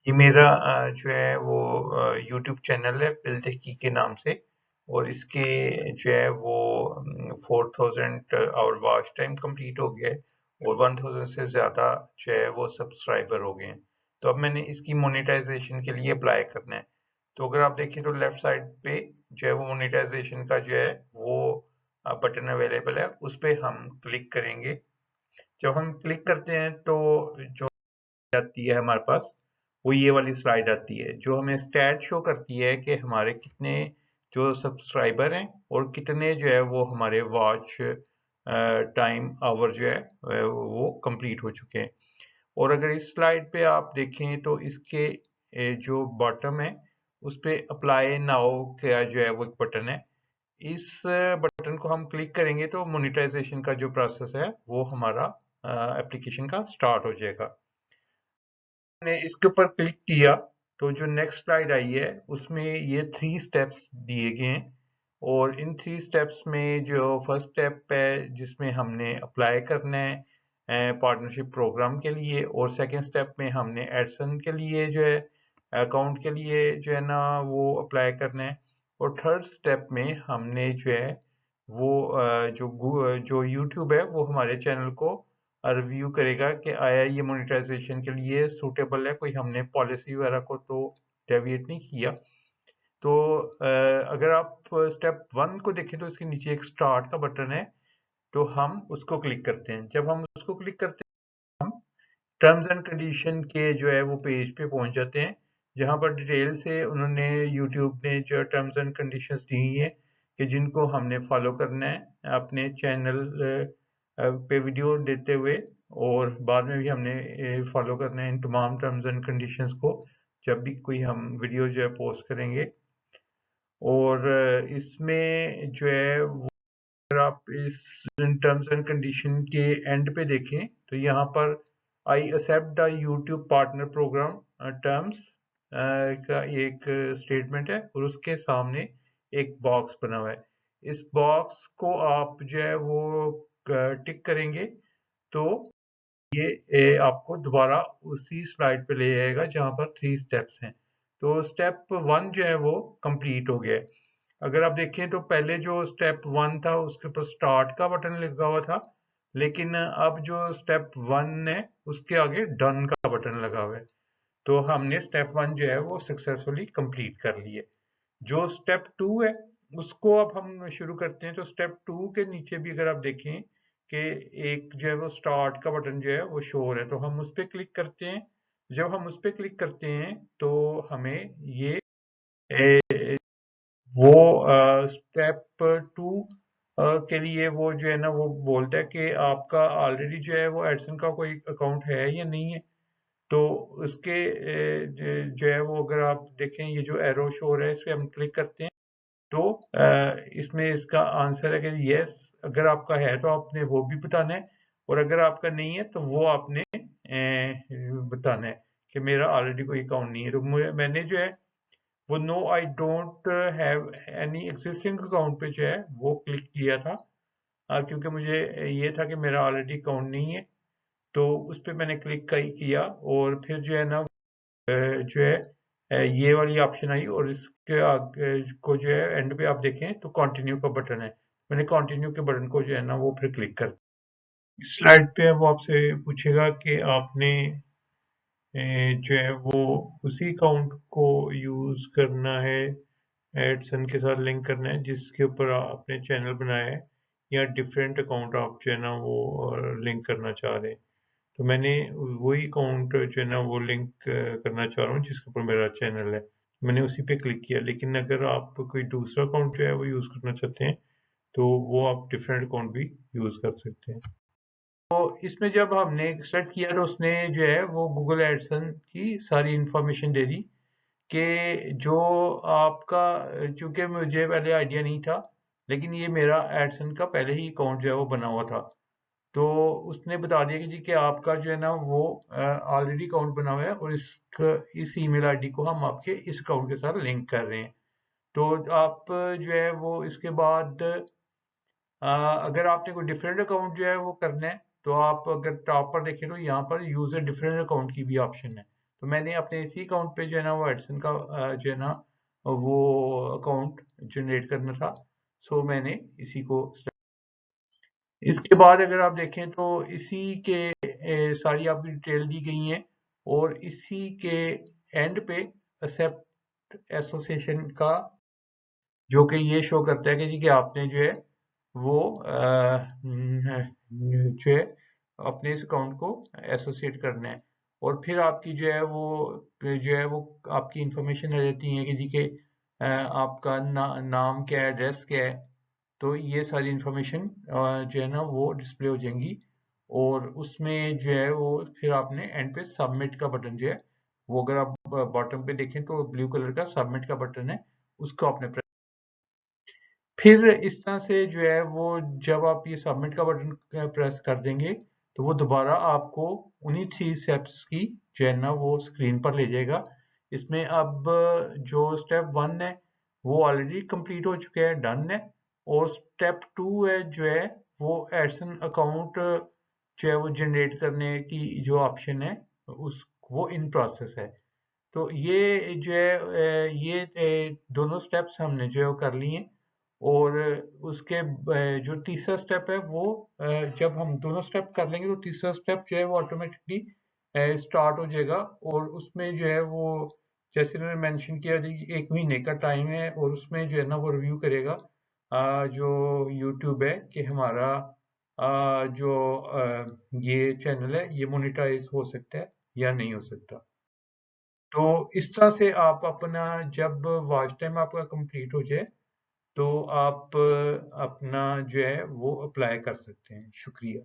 ये मेरा जो है वो यूट्यूब चैनल है बिल तहकी के नाम से, और इसके जो है वो 4000 आवर वॉच टाइम कंप्लीट हो गया है और 1000 से ज़्यादा जो है वो सब्सक्राइबर हो गए हैं। तो अब मैंने इसकी मोनेटाइजेशन के लिए अप्लाई करना है। तो अगर आप देखें तो लेफ्ट साइड पे जो है वो मोनेटाइजेशन का जो है वो बटन अवेलेबल है, उस पे हम क्लिक करेंगे। जब हम क्लिक करते हैं तो जो आती है हमारे पास, वो ये वाली स्लाइड आती है जो हमें स्टैट शो करती है कि हमारे कितने जो सब्सक्राइबर हैं और कितने जो है वो हमारे वॉच टाइम आवर जो है वो कंप्लीट हो चुके हैं। और अगर इस स्लाइड पे आप देखें तो इसके जो बॉटम है उस पे अप्लाई नाउ का जो है वो एक बटन है। इस बटन को हम क्लिक करेंगे तो मोनेटाइजेशन का जो प्रोसेस है वो हमारा एप्लीकेशन का स्टार्ट हो जाएगा। मैंने इसके ऊपर क्लिक किया तो जो नेक्स्ट स्लाइड आई है उसमें ये 3 स्टेप्स दिए गए हैं, और इन 3 स्टेप्स में जो फर्स्ट स्टेप है जिसमें हमने अप्लाई करना है पार्टनरशिप प्रोग्राम के लिए, और सेकंड स्टेप में हमने एडसन के लिए जो है अकाउंट के लिए जो है ना वो अप्लाई करना है, और थर्ड स्टेप में हमने जो है वो जो यूट्यूब है वो हमारे चैनल को रिव्यू करेगा कि आया ये मोनेटाइजेशन के लिए सूटेबल है, कोई हमने पॉलिसी वगैरह को तो डेविएट नहीं किया। तो अगर आप स्टेप 1 को देखें तो इसके नीचे एक स्टार्ट का बटन है, तो हम उसको क्लिक करते हैं। जब हम उसको क्लिक करते हैं हम टर्म्स एंड कंडीशन के जो है वो पेज पे पहुंच जाते हैं, जहां पर डिटेल से उन्होंने यूट्यूब ने जो टर्म्स एंड कंडीशंस दी हैं कि जिनको हमने फॉलो करना है अपने चैनल पे वीडियो देते हुए, और बाद में भी हमने फॉलो करना है इन तमाम टर्म्स एंड कंडीशंस को जब भी कोई हम वीडियो जो है पोस्ट करेंगे। और इसमें जो है वो अगर आप इस टर्म्स एंड कंडीशन के एंड पे देखें तो यहाँ पर I accept the YouTube partner program terms का एक स्टेटमेंट है, और उसके सामने एक बॉक्स बना हुआ है। इस बॉक्स को आप जो है वो टिक करेंगे तो ये आपको दोबारा उसी स्लाइड पे ले जाएगा जहां पर 3 स्टेप्स हैं। तो स्टेप 1 जो है वो कंप्लीट हो गया है। अगर आप देखें तो पहले जो स्टेप 1 था उसके ऊपर स्टार्ट का बटन लगा हुआ था, लेकिन अब जो स्टेप 1 है उसके आगे डन का बटन लगा हुआ है। तो हमने स्टेप 1 जो है वो सक्सेसफुली कंप्लीट कर लिए। जो स्टेप 2 है उसको अब हम शुरू करते हैं। तो स्टेप 2 के नीचे भी अगर आप देखें कि एक जो है वो स्टार्ट का बटन जो है वो शो हो रहा है, तो हम उस पर क्लिक करते हैं। जब हम उस पर क्लिक करते हैं तो हमें ये वो स्टेप 2 के लिए वो जो है ना वो बोलता है कि आपका ऑलरेडी जो है वो एडसन का कोई अकाउंट है या नहीं है। तो उसके जो है वो अगर आप देखें ये जो एरो शो हो रहा है इस पे हम क्लिक करते हैं तो इसमें इसका आंसर है कि यस। अगर आपका है तो आपने वो भी बताना है, और अगर आपका नहीं है तो वो आपने बताना है कि मेरा ऑलरेडी कोई अकाउंट नहीं है। तो मैंने जो है वो no I don't have any existing account पे जो है वो क्लिक किया था, क्योंकि मुझे ये था कि मेरा ऑलरेडी अकाउंट नहीं है। तो उस पर मैंने क्लिक किया, और फिर जो है ना जो है ये वाली ऑप्शन आई, और इसके आगे को जो है एंड पे आप देखें तो कंटिन्यू का बटन है। मैंने कंटिन्यू के बटन को जो है ना वो फिर क्लिक कर, इस स्लाइड पे वो आपसे पूछेगा कि आपने जो है वो उसी अकाउंट को यूज करना है, एडसन के साथ लिंक करना है जिसके ऊपर आपने चैनल बनाया है, या डिफरेंट अकाउंट आप जो है ना वो लिंक करना चाह रहे हैं। तो मैंने वही अकाउंट जो है ना वो लिंक करना चाह रहा हूँ जिसके ऊपर मेरा चैनल है। मैंने उसी पे क्लिक किया, लेकिन अगर आप कोई दूसरा अकाउंट जो है वो यूज़ करना चाहते हैं तो वो आप डिफरेंट अकाउंट भी यूज़ कर सकते हैं। तो इसमें जब हमने सेट किया तो उसने जो है वो गूगल एडसन की सारी इंफॉर्मेशन दे दी कि जो आपका, चूंकि मुझे पहले आइडिया नहीं था, लेकिन ये मेरा एडसन का पहले ही अकाउंट जो है वो बना हुआ था। तो उसने बता दिया कि जी कि आपका जो है ना वो ऑलरेडी अकाउंट बना हुआ है, और इस ईमेल आईडी को हम आपके इस अकाउंट के साथ लिंक कर रहे हैं। तो आप जो है वो इसके बाद अगर आपने कोई डिफरेंट अकाउंट जो है वो करना है तो आप अगर टॉप पर देखें तो यहाँ पर यूजर डिफरेंट अकाउंट की भी ऑप्शन है। तो मैंने अपने इसी अकाउंट पे जो है ना वो एडसन का जो है ना वो अकाउंट जनरेट करना था। सो मैंने इसी को, इसके बाद अगर आप देखें तो इसी के सारी आपकी डिटेल दी गई हैं और इसी के एंड पे एक्सेप्ट एसोसिएशन का जो कि ये शो करता है कि जी कि आपने जो है वो जो है अपने इस अकाउंट को एसोसिएट करना है। और फिर आपकी जो है वो आपकी इंफॉर्मेशन आ जाती है कि जी के आपका नाम क्या है, एड्रेस क्या है। तो ये सारी इंफॉर्मेशन जो है ना वो डिस्प्ले हो जाएंगी और उसमें जो है वो फिर आपने एंड पे सबमिट का बटन जो है वो, अगर आप बॉटम पे देखें तो ब्लू कलर का सबमिट का बटन है, उसको आपने फिर इस तरह से जो है वो जब आप ये सबमिट का बटन प्रेस कर देंगे तो वो दोबारा आपको उन्हीं 3 स्टेप्स की जो है ना वो स्क्रीन पर ले जाएगा। इसमें अब जो स्टेप 1 है वो ऑलरेडी कंप्लीट हो चुका है, डन है। और स्टेप 2 है जो है वो एडसन अकाउंट जो है वो जनरेट करने की जो ऑप्शन है उस वो इन प्रोसेस है। तो ये जो है ये दोनों स्टेप्स हमने जो है वो कर लिए और उसके जो तीसरा स्टेप है वो जब हम दोनों स्टेप कर लेंगे तो तीसरा स्टेप जो है वो ऑटोमेटिकली स्टार्ट हो जाएगा और उसमें जो है वो जैसे मैंने मेंशन किया जी 1 महीने का टाइम है और उसमें जो है ना वो रिव्यू करेगा जो यूट्यूब है कि हमारा जो ये चैनल है ये मोनेटाइज हो सकता है या नहीं हो सकता। तो इस तरह से आप अपना जब वॉच टाइम आपका कंप्लीट हो जाए तो आप अपना जो है वो अप्लाई कर सकते हैं। शुक्रिया।